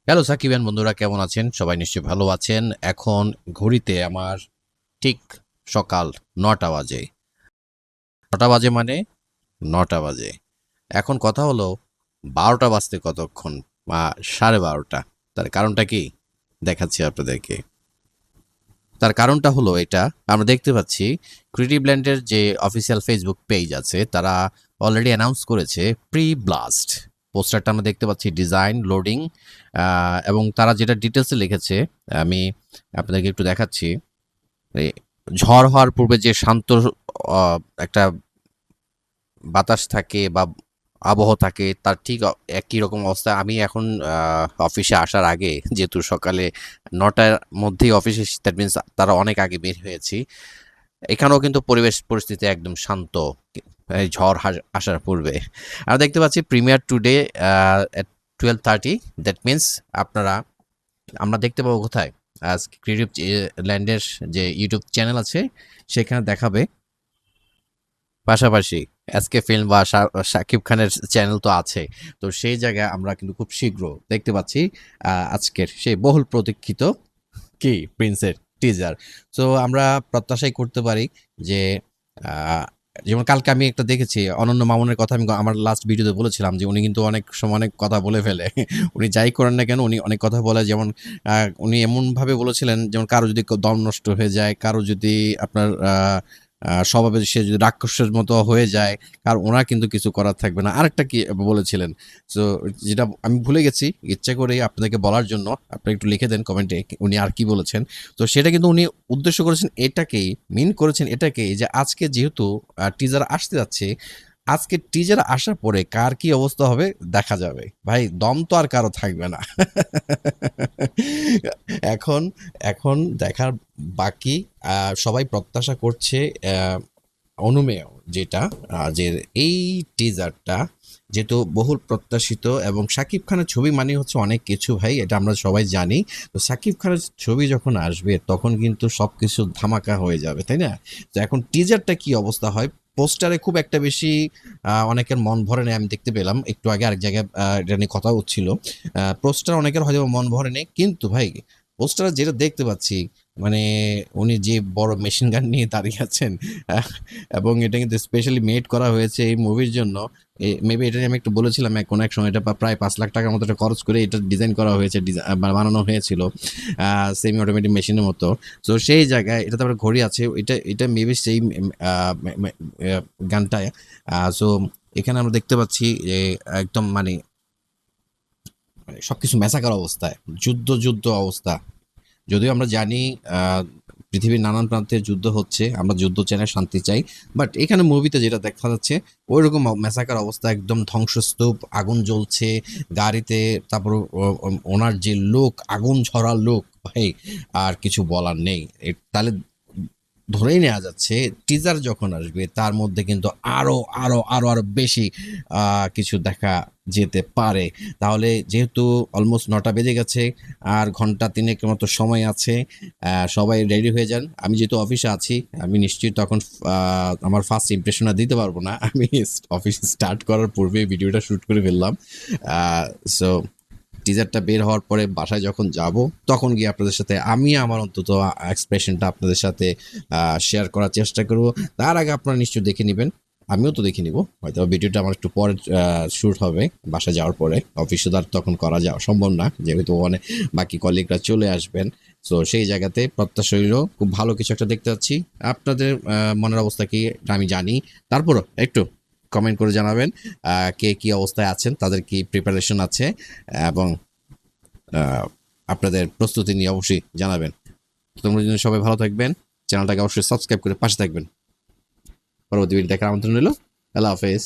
Hello সাকিবিয়ান বন্ধুরা, কেমন আছেন? সবাই নিশ্চয়ই ভালো আছেন। এখন ঘড়িতে আমার ঠিক সকাল ৯টা বাজে। ৯টা বাজে মানে ৯টা বাজে। এখন কথা হলো ১২টা বাজতে কতক্ষণ বা ১২:৩০। তার কারণটা কি? দেখাচ্ছি আপনাদেরকে। তার কারণটা হলো এটা, আমরা দেখতে পাচ্ছি ক্রিয়েটিভ ল্যান্ডের যে অফিসিয়াল ফেসবুক পেজ আছে তারা অলরেডি অ্যানাউন্স করেছে প্রি ব্লাস্ট। পোস্টারটা আমরা দেখতে পাচ্ছি, ডিজাইন লোডিং, এবং তারা যেটা ডিটেলসে লিখেছে আমি আপনাদেরকে একটু দেখাচ্ছি। এই ঝড় হওয়ার পূর্বে যে শান্ত একটা বাতাস থাকে বা আবহাওয়া থাকে, তার ঠিক একই রকম অবস্থা। আমি এখন অফিসে আসার আগে, যেহেতু সকালে ৯টার মধ্যেই অফিসে, দ্যাট মিনস তারা অনেক আগে বের হয়েছি। এখানেও কিন্তু পরিবেশ পরিস্থিতি একদম শান্ত, এই ঝড় আসার পূর্বে। আর দেখতে পাচ্ছি premier today at 12:30। That means আপনারা, আমরা দেখতে পাবো কোথায়? আজ ক্রিয়েটিভ ল্যান্ডের যে ইউটিউব চ্যানেল আছে সেখানে দেখাবে। পাশাপাশি এসকে ফিল্ম বা শাকিব খানের চ্যানেল তো আছে। তো সেই জায়গায় আমরা কিন্তু খুব শীঘ্র দেখতে পাচ্ছি আজকের সেই বহুল প্রতীক্ষিত কি প্রিন্সের টিজার। সো আমরা প্রত্যাশাই করতে পারি যে যেমন কালকে আমি একটা দেখেছি অনন্য মামুনের কথা, আমি আমার লাস্ট ভিডিওতে বলেছিলাম যে উনি কিন্তু অনেক সময় অনেক কথা বলে ফেলে। উনি যাই করেন না কেন উনি অনেক কথা বলে। যেমন উনি এমনভাবে বলেছিলেন, যেমন কারো যদি দম নষ্ট হয়ে যায়, কারো যদি আপনার স্বভাবে সে যদি রাক্ষসের মতো হয়ে যায়, আর ওনার কিন্তু কিছু করার থাকবে না। আরেকটা কি বলেছিলেন, সো যেটা আমি ভুলে গেছি, ইচ্ছা করে আপনাদেরকে বলার জন্য আপনি একটু লিখে দেন কমেন্টে উনি আর কি বলেছেন। তো সেটা কিন্তু উনি উদ্দেশ্য করেছেন এটাকেই, মিন করেছেন এটাকেই, যে আজকে যেহেতু টিজার আসতে যাচ্ছে, আজকে টিজার আসার পরে কার কি অবস্থা হবে দেখা যাবে। ভাই দম তো আর কারো থাকবে না। এখন এখন দেখার বাকি। সবাই প্রত্যাশা করছে অনুমেয় যেটা, যে এই টিজারটা যেহেতু বহুল প্রত্যাশিত, এবং শাকিব খানের ছবি মানে হচ্ছে অনেক কিছু ভাই, এটা আমরা সবাই জানি। তো শাকিব খানের ছবি যখন আসবে তখন কিন্তু সবকিছু ধামাকা হয়ে যাবে, তাই না? তো এখন টিজারটা কি অবস্থা হয়, পোস্টারে খুব একটা বেশি অনেকের মন ভরে নেই। আমি দেখতে পেলাম একটু আগে আরেক জায়গায় এটা নিয়ে কথা হচ্ছিল। পোস্টার অনেকের হয়তো মন ভরে নেই, কিন্তু ভাই পোস্টারে যেটা দেখতে পাচ্ছি, মানে উনি যে বড় মেশিন গান নিয়ে দাঁড়িয়ে আছেন, এবং এটা কিন্তু স্পেশালি মেড করা হয়েছে এই মুভির জন্য। মেবি এটা নিয়ে আমি একটু বলেছিলাম কোনো এক সময়, এটা প্রায় ৫ লাখ টাকার মতো এটা খরচ করে এটা ডিজাইন করা হয়েছে, বানানো হয়েছিল সেমি অটোমেটিক মেশিনের মতো। তো সেই জায়গায় এটা তারপরে ঘড়ি আছে, এটা এটা মেবি সেই গানটা। সো এখানে আমরা দেখতে পাচ্ছি যে একদম মানে সবকিছু মেসাকার অবস্থায়, যুদ্ধ যুদ্ধ অবস্থা। যদিও আমরা জানি আহ, পৃথিবীর নানান প্রান্তে যুদ্ধ হচ্ছে, আমরা যুদ্ধ চাই না, শান্তি চাই। বাট এখানে মুভিতে যেটা দেখা যাচ্ছে ওই রকম মেসাকার অবস্থা, একদম ধ্বংসস্তূপ, আগুন জ্বলছে গাড়িতে। তারপর ওনার যে লোক, আগুন ঝরা লোক, ভাই আর কিছু বলার নেই। তাহলে ধরেই নেওয়া যাচ্ছে টিজার যখন আসবে তার মধ্যে কিন্তু আরো আরো আরো আরো বেশি কিছু দেখা যেতে পারে। তাহলে যেহেতু অলমোস্ট ৯টা বেজে গেছে, আর ঘন্টা তিনেকের মতো সময় আছে, সবাই রেডি হয়ে যান। আমি যেহেতু অফিসে আছি, আমি নিশ্চয়ই তখন আমার ফার্স্ট ইমপ্রেশনটা দিতে পারবো না। আমি অফিস স্টার্ট করার পূর্বে ভিডিওটা শ্যুট করে ফেললাম। সো টিজারটা বের হওয়ার পরে বাসায় যখন যাব, তখন গিয়ে আপনাদের সাথে আমি আমার অন্তত এক্সপ্রেশনটা আপনাদের সাথে শেয়ার করার চেষ্টা করব। তার আগে আপনারা নিশ্চয়ই দেখে নেবেন, আমিও তো দেখে নিব। হয়তো ভিডিওটা আমার একটু পরে শ্যুট হবে, বাসায় যাওয়ার পরে। অফিসে তো আর তখন করা যাওয়া সম্ভব না, যেহেতু অনেক বাকি কলিগরা চলে আসবেন। তো সেই জায়গাতে প্রত্যাশা রইল খুব ভালো কিছু একটা দেখতে পাচ্ছি। আপনাদের মনের অবস্থা কি এটা আমি জানি, তারপরও একটু কমেন্ট করে জানাবেন কে কি অবস্থায় আছেন, তাদের কি প্রিপারেশন আছে, এবং আহ, আপনাদের প্রস্তুতি নিয়ে অবশ্যই জানাবেন। তোমরা যদি সবাই ভালো থাকবেন, চ্যানেলটাকে অবশ্যই সাবস্ক্রাইব করে পাশে থাকবেন। পরবর্তী ভিডিও দেখার আমন্ত্রণ রইল। আল্লাহ হাফেজ।